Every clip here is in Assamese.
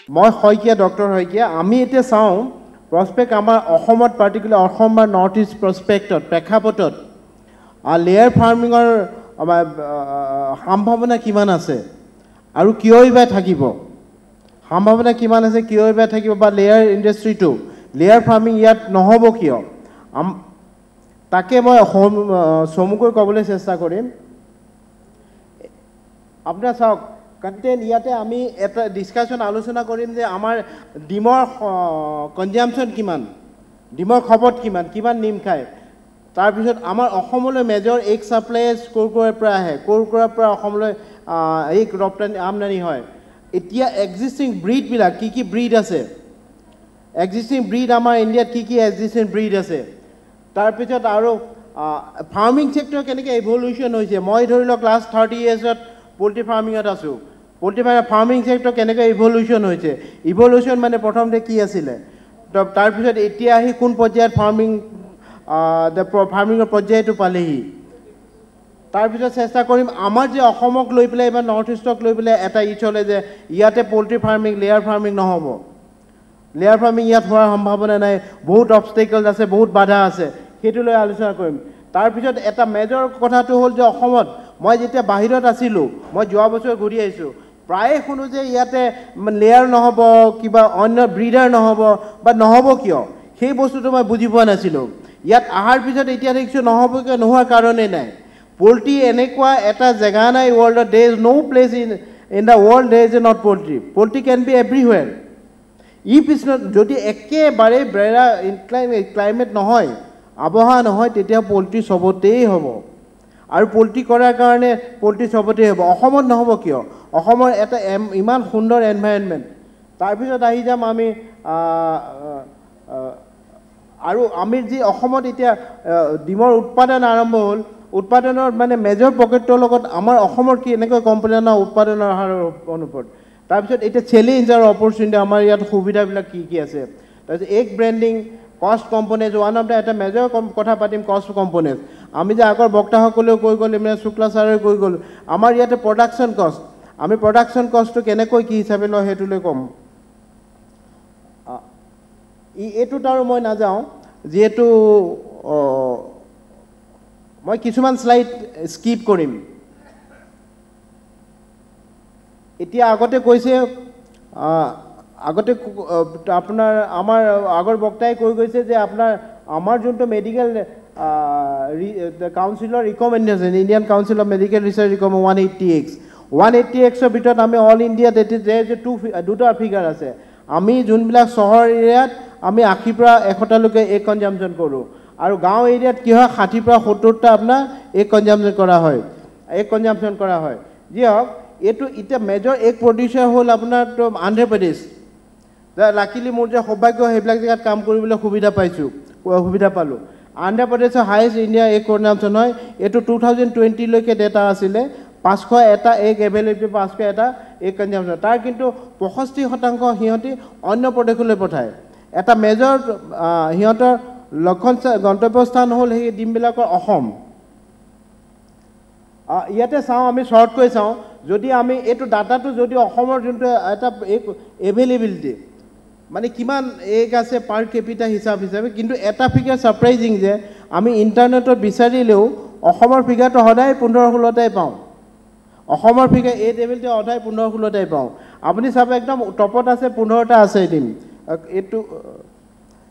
মই শইকীয়া ডক্টৰ শইকীয়া আমি এতিয়া চাওঁ প্ৰস্পেক্ট আমাৰ অসমত পাৰ্টিকুলাৰ অসম বা নৰ্থ ইষ্ট প্ৰস্পেক্টত প্ৰেক্ষাপটত লেয়াৰ ফাৰ্মিঙৰ সম্ভাৱনা কিমান আছে আৰু কিয় বা থাকিব সম্ভাৱনা কিমান আছে কিয় বা থাকিব বা লেয়াৰ ইণ্ডাষ্ট্ৰিটো লেয়াৰ ফাৰ্মিং ইয়াত নহ'ব কিয় তাকে মই চমুকৈ ক'বলৈ চেষ্টা কৰিম আপোনাৰ চাওক কণ্টেণ্ট ইয়াতে আমি এটা ডিছকাশ্যন আলোচনা কৰিম যে আমাৰ ডিমৰ কনজাম্পশ্যন কিমান ডিমৰ খপত কিমান নিম খায় তাৰপিছত আমাৰ অসমলৈ মেজৰ এগ ছাপ্লাইজ ক'ৰ পৰা আহে ক'ৰ পৰা অসমলৈ এগ ৰপ্তানি আমদানি হয় এতিয়া এক্সিষ্টিং ব্ৰীডবিলাক কি ব্ৰীড আছে এক্সিষ্টিং ব্ৰীড আমাৰ ইণ্ডিয়াত কি এক্সিষ্টিং ব্ৰীড আছে তাৰপিছত আৰু ফাৰ্মিং ছেক্টৰ কেনেকৈ ইভলিউশ্যন হৈছে মই ধৰি লওক লাষ্ট 30 yearsত পোল্ট্ৰি ফাৰ্মিঙত আছোঁ পোল্ট্ৰি ফাৰ্মিং ছেক্টৰ কেনেকৈ ইভলিউশ্যন হৈছে ইভলিউশ্যন মানে প্ৰথমতে কি আছিলে তাৰপিছত এতিয়া আহি কোন পৰ্যায়ত ফাৰ্মিঙৰ পৰ্যায়টো পালেহি তাৰপিছত চেষ্টা কৰিম আমাৰ যে অসমক লৈ পেলাই বা নৰ্থ ইষ্টক লৈ পেলাই এটা চলে যে ইয়াতে পোল্ট্ৰি ফাৰ্মিং লেয়াৰ ফাৰ্মিং নহ'ব লেয়াৰ ফাৰ্মিং ইয়াত হোৱাৰ সম্ভাৱনা নাই বহুত অবষ্টেকলছ আছে বহুত বাধা আছে সেইটো লৈ আলোচনা কৰিম তাৰপিছত এটা মেজৰ কথাটো হ'ল যে অসমত মই যেতিয়া বাহিৰত আছিলোঁ মই যোৱা বছৰ ঘূৰি আহিছোঁ প্ৰায়ে শুনো যে ইয়াতে লেয়াৰ নহ'ব কিবা অন্য ব্ৰিডাৰ নহ'ব বা নহ'ব কিয় সেই বস্তুটো মই বুজি পোৱা নাছিলোঁ ইয়াত অহাৰ পিছত এতিয়া দেখিছোঁ নহ'ব কিয় নোহোৱাৰ কাৰণেই নাই পোল্ট্ৰি এনেকুৱা এটা জেগা নাই ৱৰ্ল্ডত there is no' place in the world there is a not poultry can be everywhere পিছত যদি একেবাৰে বেৰা ক্লাইমেট নহয় আৱহাৱা নহয় তেতিয়া পোল্ট্ৰি চবতেই হ'ব আৰু পোল্ট্ৰি কৰাৰ কাৰণে পোল্ট্ৰি চবতেই হ'ব অসমত নহ'ব কিয় অসমৰ এটা ইমান সুন্দৰ এনভাইৰনমেণ্ট তাৰপিছত আহি যাম আমি আৰু আমি যি অসমত এতিয়া ডিমৰ উৎপাদন আৰম্ভ হ'ল উৎপাদনৰ মানে মেজৰ পকেটৰ লগত আমাৰ অসমৰ কি এনেকৈ কম্পেয়াৰ উৎপাদনৰ হাৰৰ অনুপাত তাৰপিছত এতিয়া চেলেঞ্জ আৰু অপৰচুনিটি আমাৰ ইয়াত সুবিধাবিলাক কি আছে তাৰপিছত এগ ব্ৰেণ্ডিং কষ্ট কম্পনেণ্টছ ওৱান অফ দ্য এটা মেজৰ কথা পাতিম কষ্ট কম্পনেণ্টছ আমি যে আগৰ বক্তাসকলেও কৈ গ'ল মানে শুক্লা ছাৰে কৈ গ'ল আমাৰ ইয়াতে প্ৰডাকশ্যন কষ্ট আমি প্ৰডাকশ্যন কষ্টটো কেনেকৈ কি হিচাপে লওঁ সেইটোলৈ ক'ম এইটোত আৰু মই নাযাওঁ যিহেতু মই কিছুমান শ্লাইড স্কিপ কৰিম এতিয়া আগতে কৈছে আগতে আপোনাৰ আমাৰ আগৰ বক্তাই কৈ গৈছে যে আপোনাৰ আমাৰ যোনটো মেডিকেল কাউন্সিলৰ recommendation Indian council of medical research recommend 180Xৰ ভিতৰত আমি অল ইণ্ডিয়াত দুটা ফিগাৰ আছে আমি যোনবিলাক চহৰ এৰিয়াত আমি 80 পৰা 100টালৈকে এগ কনজাম্পশ্যন কৰোঁ আৰু গাঁও এৰিয়াত কি হয় 60 পৰা 70টা আপোনাৰ এগ কনজাম্পশ্যন কৰা হয় যি হওক এইটো এতিয়া মেজৰ এগ প্ৰডিউচাৰ হ'ল আপোনাৰ অন্ধ্ৰপ্ৰদেশ লাকিলি মোৰ যে সৌভাগ্য সেইবিলাক জেগাত কাম কৰিবলৈ সুবিধা পালোঁ অন্ধ্ৰপ্ৰদেশৰ হায়েষ্ট ইণ্ডিয়া এগ কনজাম্পশ্যন হয় এইটো 2020লৈকে ডেটা আছিলে 501টা এগ এভেইলেবিলিটি 501টা এগ কনজাম্পশ্যন তাৰ কিন্তু 65% সিহঁতি অন্য প্ৰদেশলৈ পঠায় এটা মেজৰ সিহঁতৰ লক্ষণ গন্তব্যস্থান হ'ল সেই ডিমবিলাকৰ অসম ইয়াতে চাওঁ আমি শ্বৰ্টকৈ চাওঁ যদি আমি এইটো ডাটাটো যদি অসমৰ যোনটো এটা এভেইলেবিলিটি মানে কিমান এগ আছে পাৰ কেপিটা হিচাপে কিন্তু এটা ফিগাৰ ছাৰপ্ৰাইজিং যে আমি ইণ্টাৰনেটত বিচাৰিলেও অসমৰ ফিগাৰটো সদায় 15-16টাই পাওঁ অসমৰ ফিগাৰ এই টেবিলটো সদায় 15-16টাই পাওঁ আপুনি চাব একদম টপত আছে 15টা আছে ডিম এইটো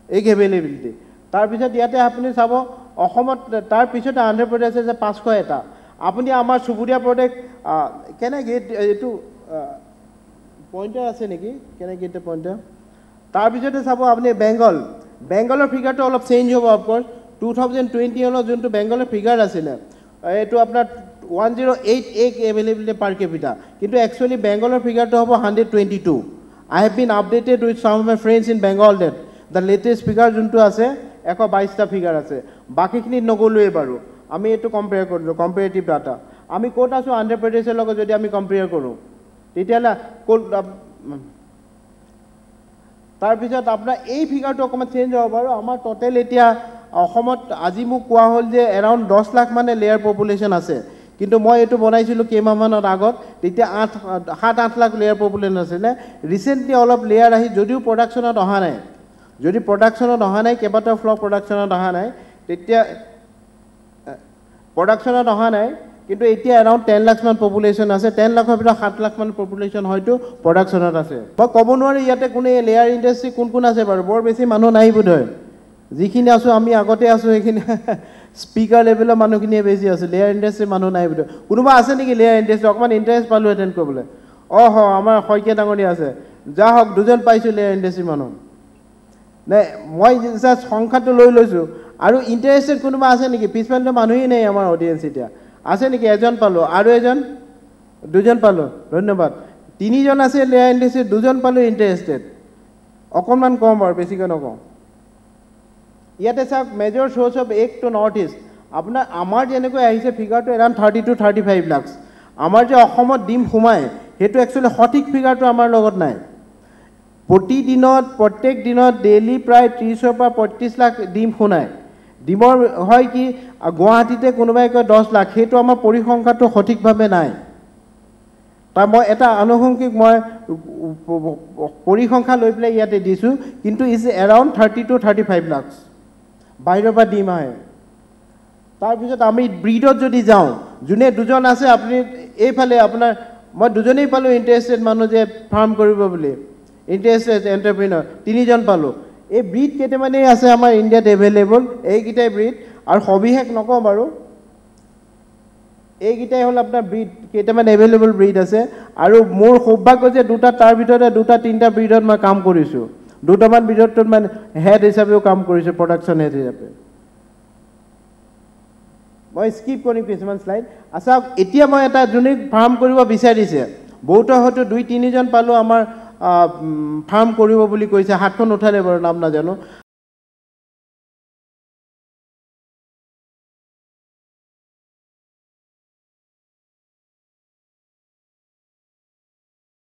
এগ এভেইলেবিলিটি তাৰপিছত ইয়াতে আপুনি চাব অসমত তাৰপিছতে অন্ধ্ৰপ্ৰদেশ আছে 501টা আপুনি আমাৰ চুবুৰীয়া প্ৰদেশ কেনেকৈ এইটো পইণ্টাৰ আছে নেকি কেনেকৈ এইটো পইণ্টাৰ তাৰপিছতে চাব আপুনি বেংগলৰ ফিগাৰটো অলপ চেঞ্জ হ'ব অফক'ৰ্ছ 2021 যোনটো বেংগলৰ ফিগাৰ আছিলে এইটো আপোনাৰ 108 এগ এভেইলেবিলিটি পাৰ কেপিটা কিন্তু একচুৱেলি বেংগলৰ ফিগাৰটো হ'ব 122 I have been updated with some of my friends in Bengal that the latest figure যোনটো আছে 122টা ফিগাৰ আছে বাকীখিনি নগ'লোৱে বাৰু আমি এইটো কম্পেয়াৰ কৰিলোঁ কম্পেৰেটিভ ডাটা আমি ক'ত আছোঁ অন্ধ্ৰপ্ৰদেশৰ লগত যদি আমি কম্পেয়াৰ কৰোঁ তেতিয়াহ'লে ক'ত তাৰপিছত আপোনাৰ এই ফিগাৰটো অকণমান চেঞ্জ হ'ব বাৰু আমাৰ টোটেল এতিয়া অসমত আজি মোক কোৱা হ'ল যে এৰাউণ্ড 10 লাখ মানে লেয়াৰ পপুলেশ্যন আছে কিন্তু মই এইটো বনাইছিলোঁ কেইমাহমানৰ আগত, তেতিয়া 7-8 লাখ লেয়াৰ পপুলেশ্যন আছিলে। ৰিচেণ্টলি অলপ লেয়াৰ আহি যদিও প্ৰডাকশ্যনত অহা নাই, যদি প্ৰডাকশ্যনত অহা নাই, কেইবাটাও ফ্লক প্ৰডাকশ্যনত অহা নাই, তেতিয়া প্ৰডাকশ্যনত অহা নাই, কিন্তু এতিয়া এৰাউণ্ড 10 লাখমান পপুলেশ্যন আছে। 10 লাখৰ ভিতৰত 7 লাখমান পপুলেশ্যন হয়তো প্ৰডাকশ্যনত আছে। মই ক'ব নোৱাৰি ইয়াতে কোনে লেয়াৰ ইণ্ডাষ্ট্ৰি কোন আছে বাৰু, বৰ বেছি মানুহ নাই বোধহয়। যিখিনি আছোঁ আমি আগতে আছোঁ, সেইখিনি স্পীকাৰ লেভেলৰ মানুহখিনিয়ে বেছি আছোঁ, লেয়াৰ ইণ্ডাষ্ট্ৰীৰ মানুহ নাই বোধহয়। কোনোবা আছে নেকি লেয়াৰ ইণ্ডাষ্ট্ৰী? অকণমান ইণ্টাৰেষ্ট পালোঁ এটেণ্ড কৰিবলৈ। আমাৰ শইকীয়া ডাঙৰীয়া আছে, যা হওক 2জন পাইছোঁ লেয়াৰ ইণ্ডাষ্ট্ৰীৰ মানুহ। নাই, মই জাষ্ট সংখ্যাটো লৈ লৈছোঁ। আৰু ইণ্টাৰেষ্টেড কোনোবা আছে নেকি? পিছফালেতো মানুহেই নাই আমাৰ অডিয়েঞ্চ এতিয়া। আছে নেকি? 1জন পালোঁ, আৰু 1জন, 2জন পালোঁ, ধন্যবাদ। 3জন আছে লেয়াৰ ইণ্ডাষ্ট্ৰীত, 2জন পালোঁ ইণ্টাৰেষ্টেড। অকণমান কম বাৰু, বেছিকৈ নকওঁ। ইয়াতে চাওক, major sources of egg to North East. আপোনাৰ আমাৰ যেনেকৈ আহিছে ফিগাৰটো এৰাউণ্ড 30 to 35 লাখ। আমাৰ যে অসমত ডিম সোমায়, সেইটো একচুৱেলি সঠিক ফিগাৰটো আমাৰ লগত নাই। প্ৰত্যেক দিনত ডেইলি প্ৰায় 30-ৰ পৰা 35 লাখ ডিম সোমায়। ডিমৰ হয় কি, গুৱাহাটীতে কোনোবাই কয় 10 লাখ, সেইটো আমাৰ পৰিসংখ্যাটো সঠিকভাৱে নাই। তাৰ মই এটা আনুষংগিক মই পৰিসংখ্যা লৈ পেলাই ইয়াতে দিছোঁ, কিন্তু ইজ এৰাউণ্ড 30 to 35 লাখ বাহিৰৰ পৰা ডিম আহে। তাৰপিছত আমি ব্ৰিডত যদি যাওঁ, যোনে 2জন আছে, আপুনি এইফালে আপোনাৰ মই 2জনেই পালোঁ ইণ্টাৰেষ্টেড মানুহ যে ফাৰ্ম কৰিব বুলি, ইণ্টাৰেষ্টেড এণ্টাৰপ্ৰিনৰ 3জন পালোঁ। এই ব্ৰিড কেইটামানেই আছে আমাৰ ইণ্ডিয়াত এভেইলেবল, এইকেইটাই ব্ৰিড। আৰু সবিশেষ নকওঁ বাৰু, এইকেইটাই হ'ল আপোনাৰ ব্ৰিড, কেইটামান এভেইলেবল ব্ৰিড আছে। আৰু মোৰ সৌভাগ্য যে তাৰ ভিতৰতে 2-3টা ব্ৰিডত মই কাম কৰিছোঁ। 2টামান ব্ৰিডত মানে হেড হিচাপেও কাম কৰিছোঁ, প্ৰডাকশ্যন হেড হিচাপে। মই স্কিপ কৰিম কিছুমান শ্লাইড। আচ্ছা, এতিয়া মই এটা যোনে ফাৰ্ম কৰিব বিচাৰিছে, বহুতো হয়তো 2-3জন পালোঁ আমাৰ ফাৰ্ম কৰিব বুলি কৈছে, হাতখন উঠালে বাৰু, নাম নাজানো।